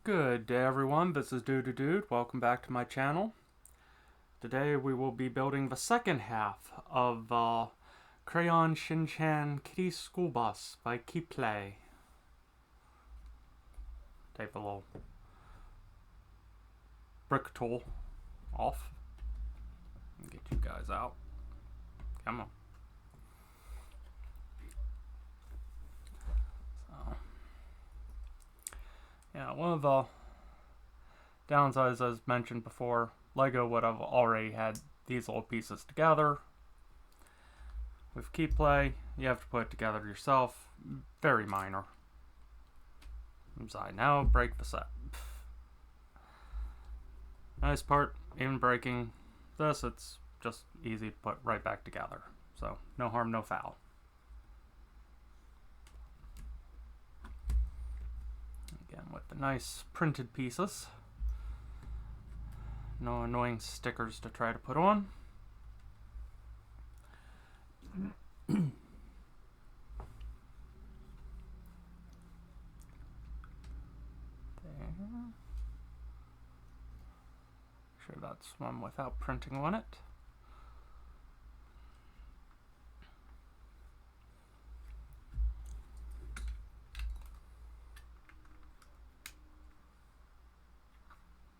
Good day everyone, this is Dude. Welcome back to my channel. Today we will be building the second half of Crayon Shinchan Kitty School Bus by KeepPlay. Take the little brick tool off and get you guys out. Come on. Yeah, one of the downsides, as mentioned before, Lego would have already had these little pieces together. With KeepPlay, you have to put it together yourself. Very minor. Inside now, break the set. Nice part, even breaking this, it's just easy to put right back together. So, no harm, no foul. Again, with the nice printed pieces. No annoying stickers to try to put on. There. Sure, that's one without printing on it.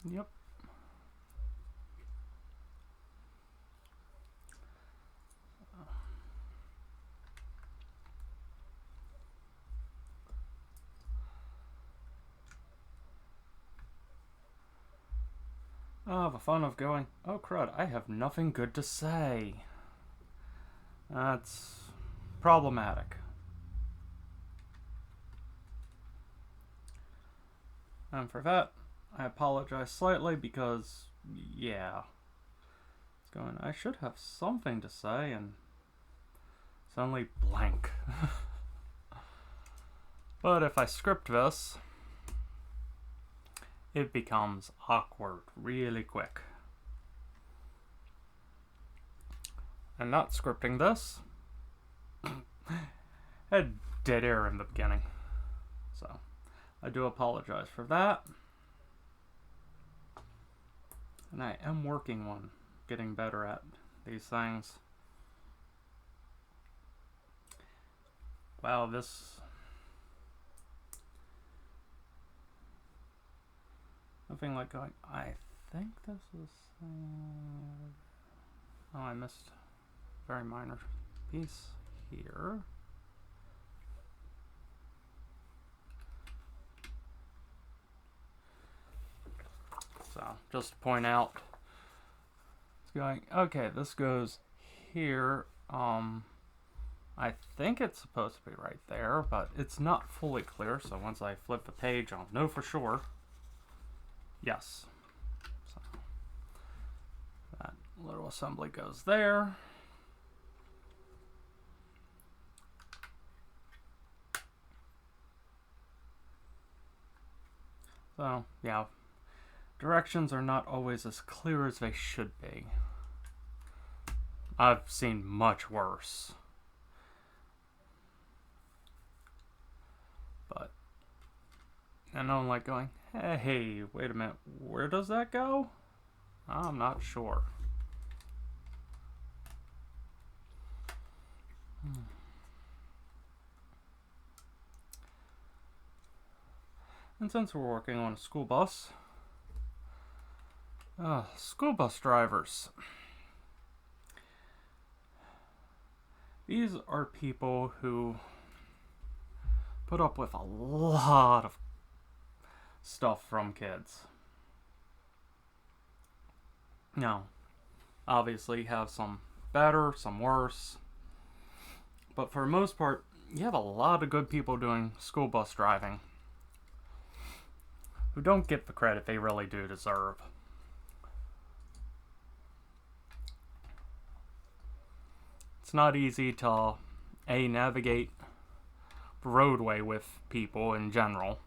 Yep. Oh, the fun of going, oh crud, I have nothing good to say. That's problematic. And for that, I apologize slightly because, yeah. It's going, I should have something to say and suddenly blank. But if I script this, it becomes awkward really quick. And not scripting this, had dead air in the beginning. So, I do apologize for that. And I am working on getting better at these things. Wow, this... Nothing like going, I think this is... oh, I missed a very minor piece here. So, just to point out, it's going, okay, this goes here. I think it's supposed to be right there, but it's not fully clear, so once I flip the page, I'll know for sure. Yes. So, that little assembly goes there. So, yeah. Directions are not always as clear as they should be. I've seen much worse. But, and I'm like going, hey, wait a minute, where does that go? I'm not sure. And since we're working on a school bus, school bus drivers. These are people who put up with a lot of stuff from kids. Now, obviously you have some better, some worse, but for the most part, you have a lot of good people doing school bus driving who don't get the credit they really do deserve. It's not easy to, A, navigate the roadway with people in general.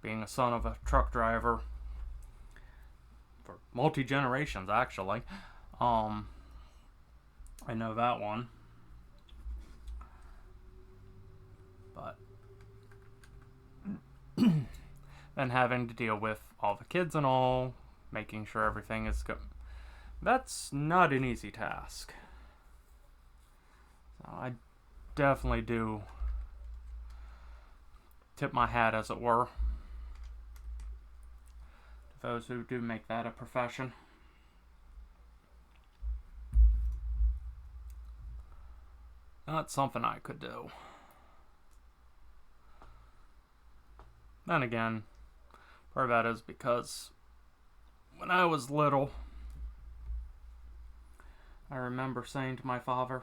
Being a son of a truck driver for multi-generations, actually. I know that one. But then having to deal with all the kids and all, making sure everything is good. That's not an easy task. So I definitely do tip my hat, as it were, to those who do make that a profession. Not something I could do. Then again, part of that is because when I was little, I remember saying to my father,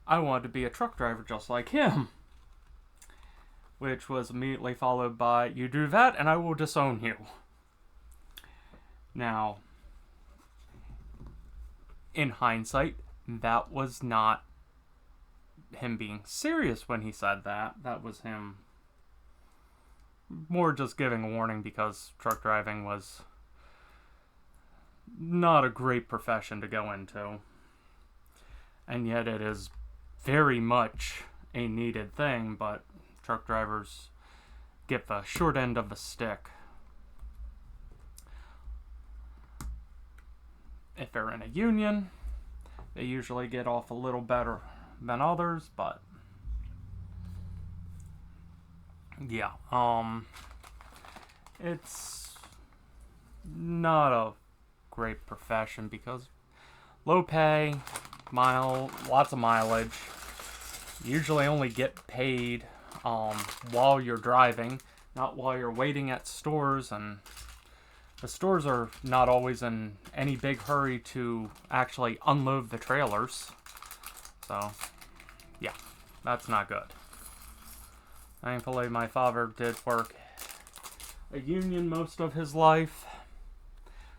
I wanted to be a truck driver just like him. Which was immediately followed by, you do that and I will disown you. Now, in hindsight, that was not him being serious when he said that. That was him more just giving a warning, because truck driving was not a great profession to go into. And yet it is very much a needed thing, but truck drivers get the short end of the stick. If they're in a union, they usually get off a little better than others, but yeah, it's not a great profession because low pay, lots of mileage, usually only get paid while you're driving, not while you're waiting at stores, and the stores are not always in any big hurry to actually unload the trailers. So, yeah, that's not good. Thankfully, my father did work a union most of his life.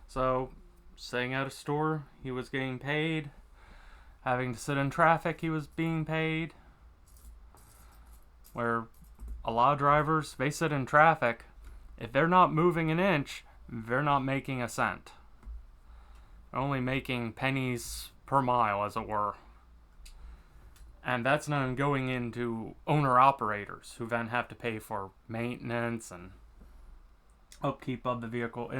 So, sitting at a store, he was getting paid. Having to sit in traffic, he was being paid. Where a lot of drivers, they sit in traffic. If they're not moving an inch, they're not making a cent. They're only making pennies per mile, as it were. And that's not going into owner-operators, who then have to pay for maintenance and upkeep of the vehicle.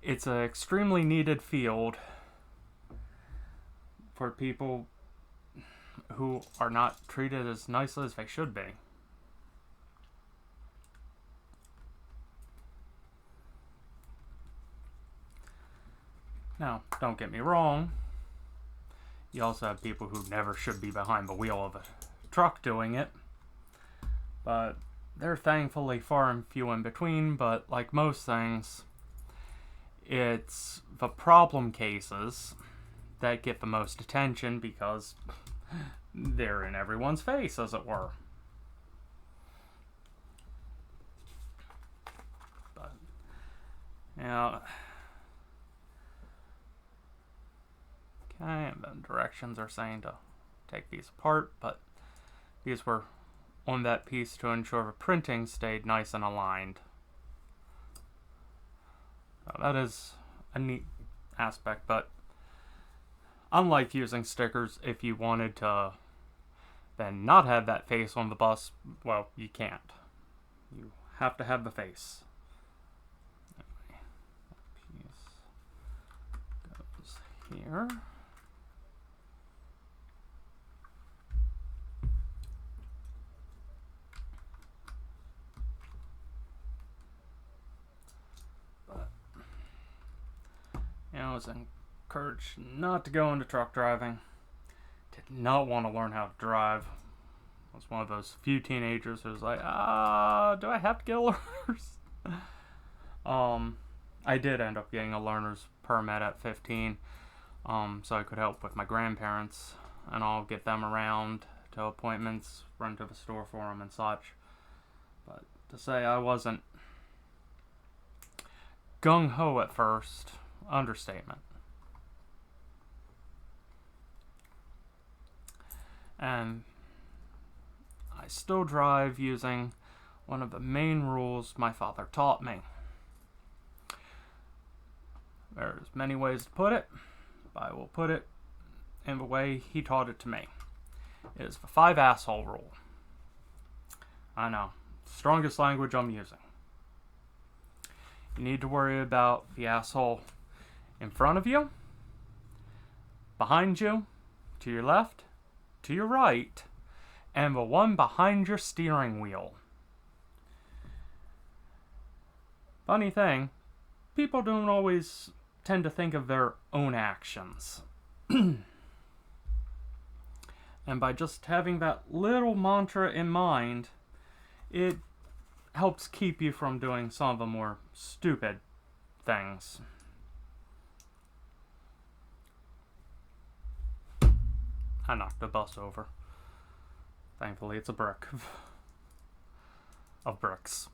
It's an extremely needed field for people who are not treated as nicely as they should be. Now, don't get me wrong, you also have people who never should be behind the wheel of a truck doing it, but they're thankfully far and few in between. But like most things, it's the problem cases that get the most attention because they're in everyone's face, as it were. But, yeah. Okay, and then directions are saying to take these apart, but these were on that piece to ensure the printing stayed nice and aligned. So that is a neat aspect, but unlike using stickers, if you wanted to then not have that face on the bus, well, you can't. You have to have the face. Anyway, that piece goes here. I was encouraged not to go into truck driving. Did not want to learn how to drive. I was one of those few teenagers who was like, do I have to get a learner's? I did end up getting a learner's permit at 15, so I could help with my grandparents, and I'll get them around to appointments, run to the store for them and such. But to say I wasn't gung-ho at first, understatement. And I still drive using one of the main rules my father taught me. There's many ways to put it, but I will put it in the way he taught it to me. It is the 5 asshole rule. I know. Strongest language I'm using. You need to worry about the asshole in front of you, behind you, to your left, to your right, and the one behind your steering wheel. Funny thing, people don't always tend to think of their own actions. And by just having that little mantra in mind, it helps keep you from doing some of the more stupid things. I knocked the bus over. Thankfully, it's a brick of bricks.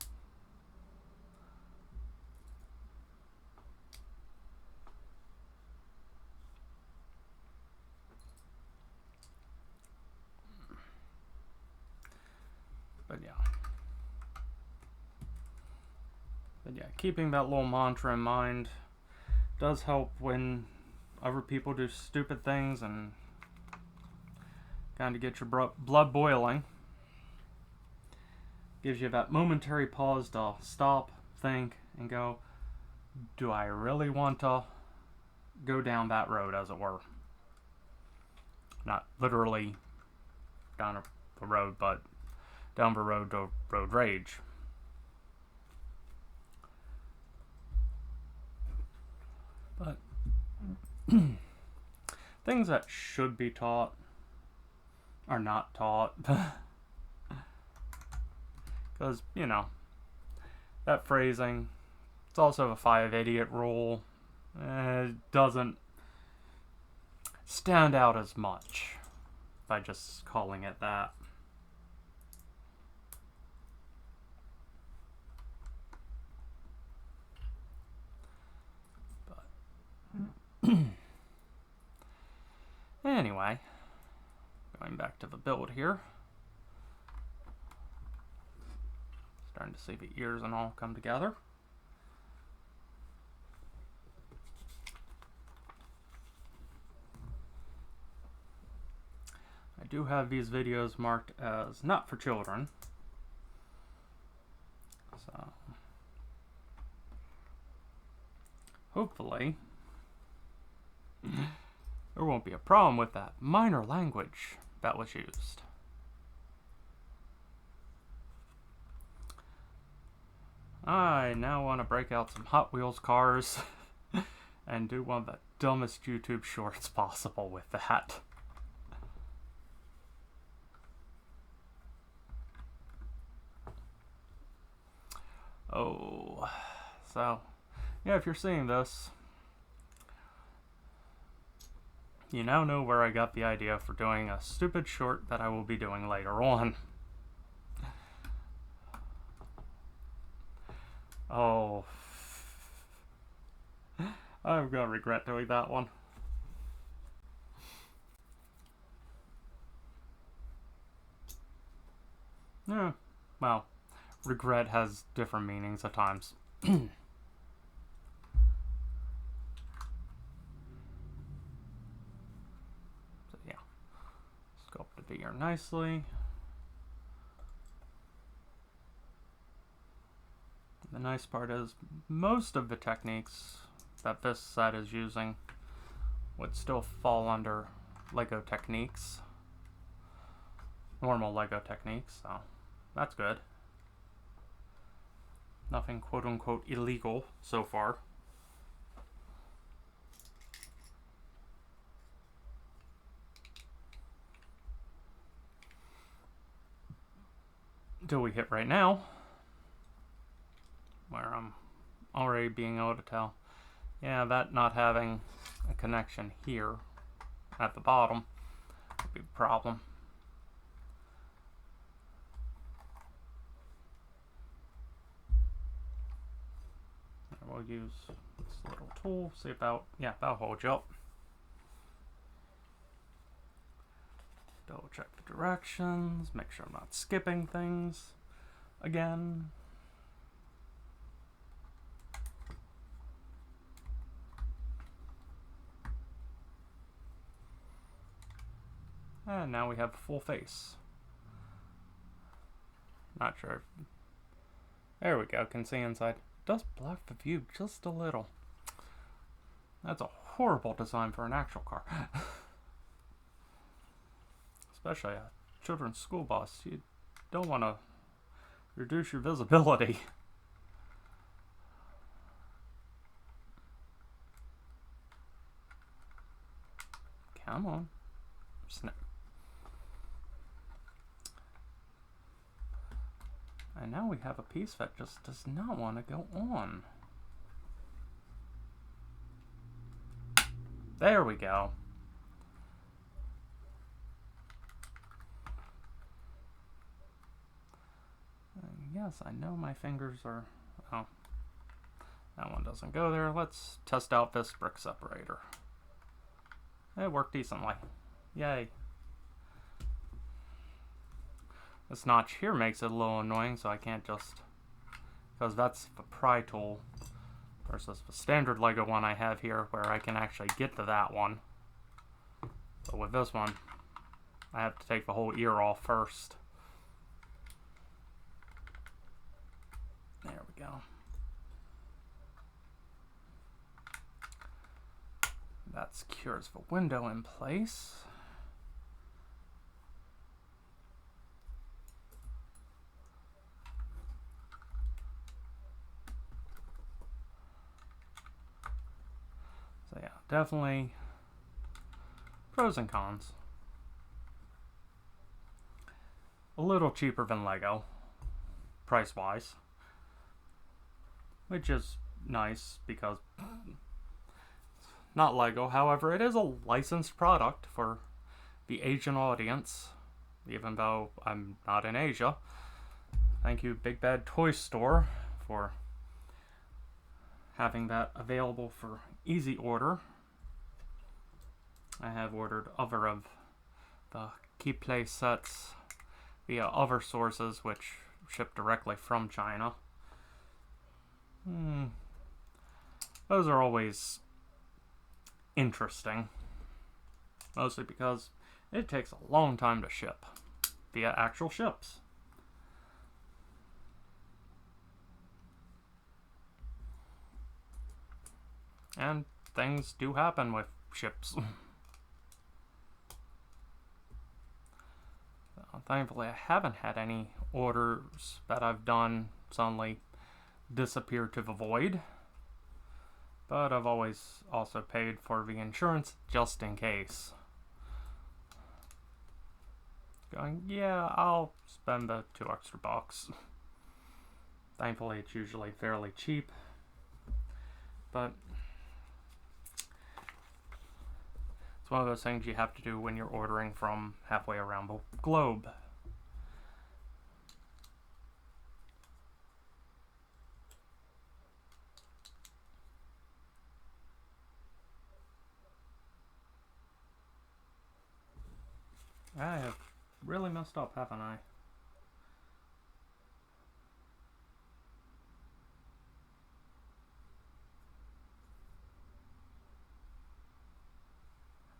But yeah, keeping that little mantra in mind does help when other people do stupid things and kind of get your blood boiling. Gives you that momentary pause to stop, think, and go, do I really want to go down that road, as it were? Not literally down the road, but down the road to road rage. But things that should be taught are not taught. Because, you know, that phrasing, it's also the 5 idiot rule. It doesn't stand out as much by just calling it that. Anyway, going back to the build here. Starting to see the ears and all come together. I do have these videos marked as not for children. So, hopefully, there won't be a problem with that minor language that was used. I now want to break out some Hot Wheels cars and do one of the dumbest YouTube shorts possible with that. Oh, so, yeah, if you're seeing this, you now know where I got the idea for doing a stupid short that I will be doing later on. Oh, I'm gonna regret doing that one. Yeah, well, regret has different meanings at times. So yeah, sculpted the ear nicely. The nice part is most of the techniques that this set is using would still fall under Lego techniques. Normal Lego techniques, so that's good. Nothing quote-unquote illegal so far. Until we hit right now, where I'm already being able to tell, yeah, that not having a connection here at the bottom would be a problem. We'll use this little tool, see if that'll hold you up. Double check the directions, make sure I'm not skipping things again. And now we have a full face. Not sure. There we go. Can see inside. It does block the view just a little. That's a horrible design for an actual car. Especially a children's school bus. You don't want to reduce your visibility. Come on. Snap. And now we have a piece that just does not want to go on. There we go. Yes, I know my fingers are... Oh, that one doesn't go there. Let's test out this brick separator. It worked decently. Yay. This notch here makes it a little annoying, so I can't just... Because that's the pry tool versus the standard Lego one I have here, where I can actually get to that one. But with this one, I have to take the whole ear off first. There we go. That secures the window in place. So yeah, definitely pros and cons. A little cheaper than Lego, price-wise. Which is nice because not Lego. However, it is a licensed product for the Asian audience, even though I'm not in Asia. Thank you, Big Bad Toy Store, for having that available for easy order. I have ordered other of the KeepPley sets via other sources which ship directly from China. Those are always interesting. Mostly because it takes a long time to ship via actual ships. And things do happen with ships. Thankfully, I haven't had any orders that I've done suddenly disappear to the void. But I've always also paid for the insurance just in case. Going, yeah, I'll spend the $2 extra. Thankfully, it's usually fairly cheap. But it's one of those things you have to do when you're ordering from halfway around the globe. I have really messed up, haven't I?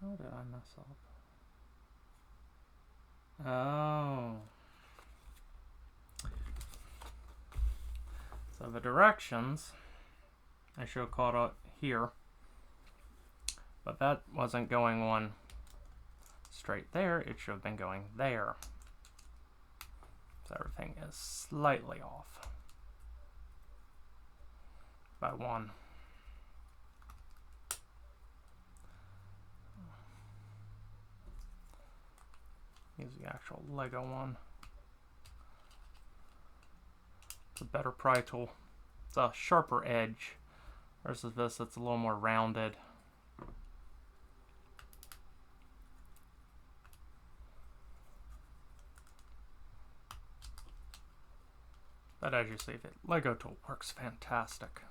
How did I mess up? Oh. So the directions I should have caught it here, but that wasn't going on straight there. It should have been going there. So everything is slightly off by one. Use the actual Lego one. It's a better pry tool. It's a sharper edge versus this. It's a little more rounded. But as you see, the Lego tool works fantastic.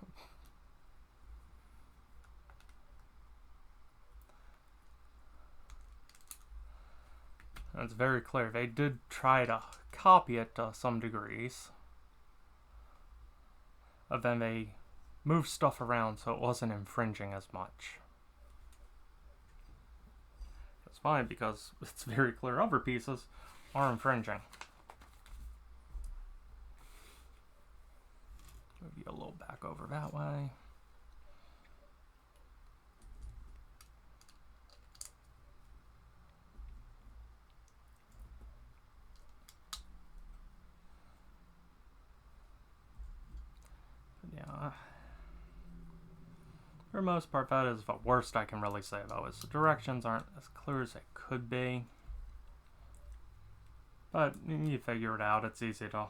And it's very clear. They did try to copy it to some degrees. But then they moved stuff around so it wasn't infringing as much. It's fine because it's very clear other pieces are infringing. Move you a little back over that way. Yeah. For the most part, that is the worst I can really say, though, is the directions aren't as clear as they could be. But you figure it out. It's easy to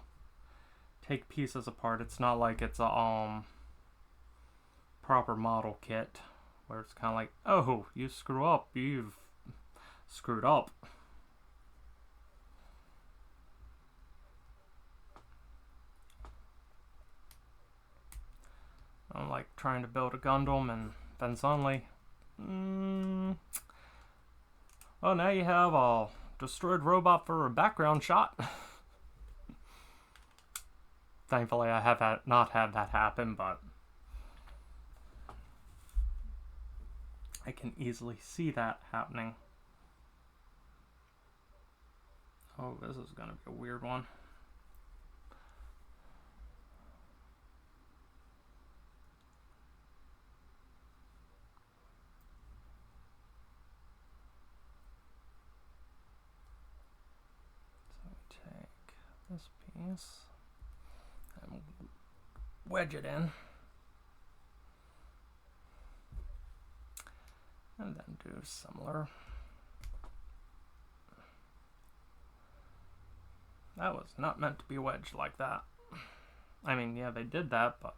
take pieces apart. It's not like it's a proper model kit where it's kind of like, oh, you screw up, you've screwed up. I'm like trying to build a Gundam and then suddenly, oh, now you have a destroyed robot for a background shot. Thankfully, I have not had that happen, but I can easily see that happening. Oh, this is going to be a weird one. This piece and wedge it in, and then do similar. That was not meant to be wedged like that. I mean, yeah, they did that, but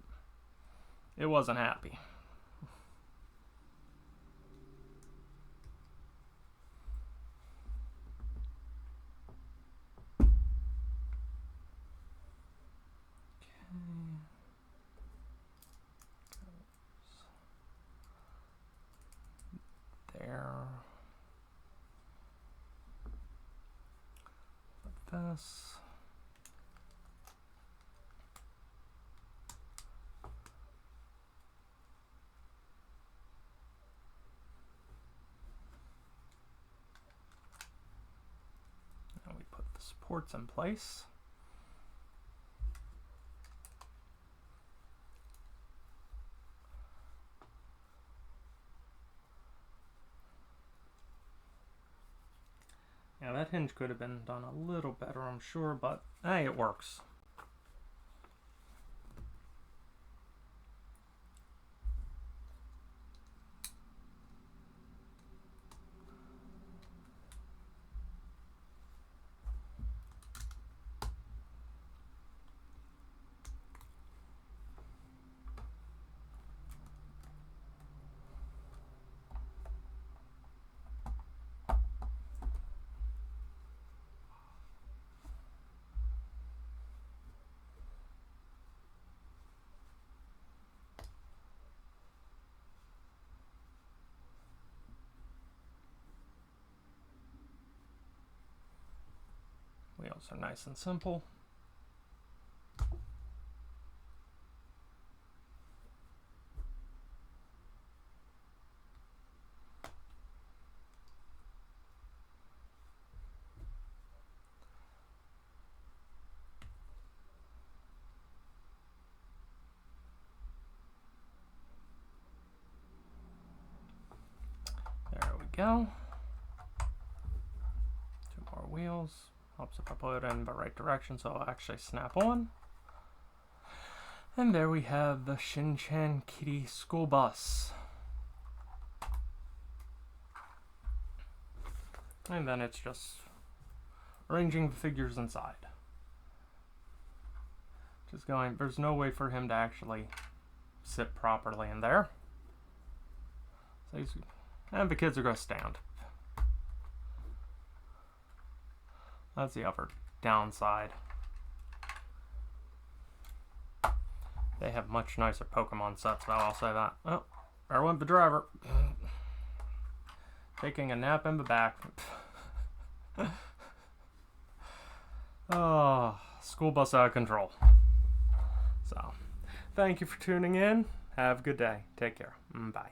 it wasn't happy. This. Now we put the supports in place. Yeah, that hinge could have been done a little better, I'm sure, but hey, it works. Wheels are nice and simple. There we go. 2 more wheels. Helps if I put it in the right direction so it'll actually snap on. And there we have the Shinchan Kitty school bus. And then it's just arranging the figures inside. Just going, there's no way for him to actually sit properly in there. So and the kids are going to stand. That's the other downside. They have much nicer Pokemon sets, though, I'll say that. Oh, there went the driver. Taking a nap in the back. Oh, school bus out of control. So, thank you for tuning in. Have a good day. Take care. Bye.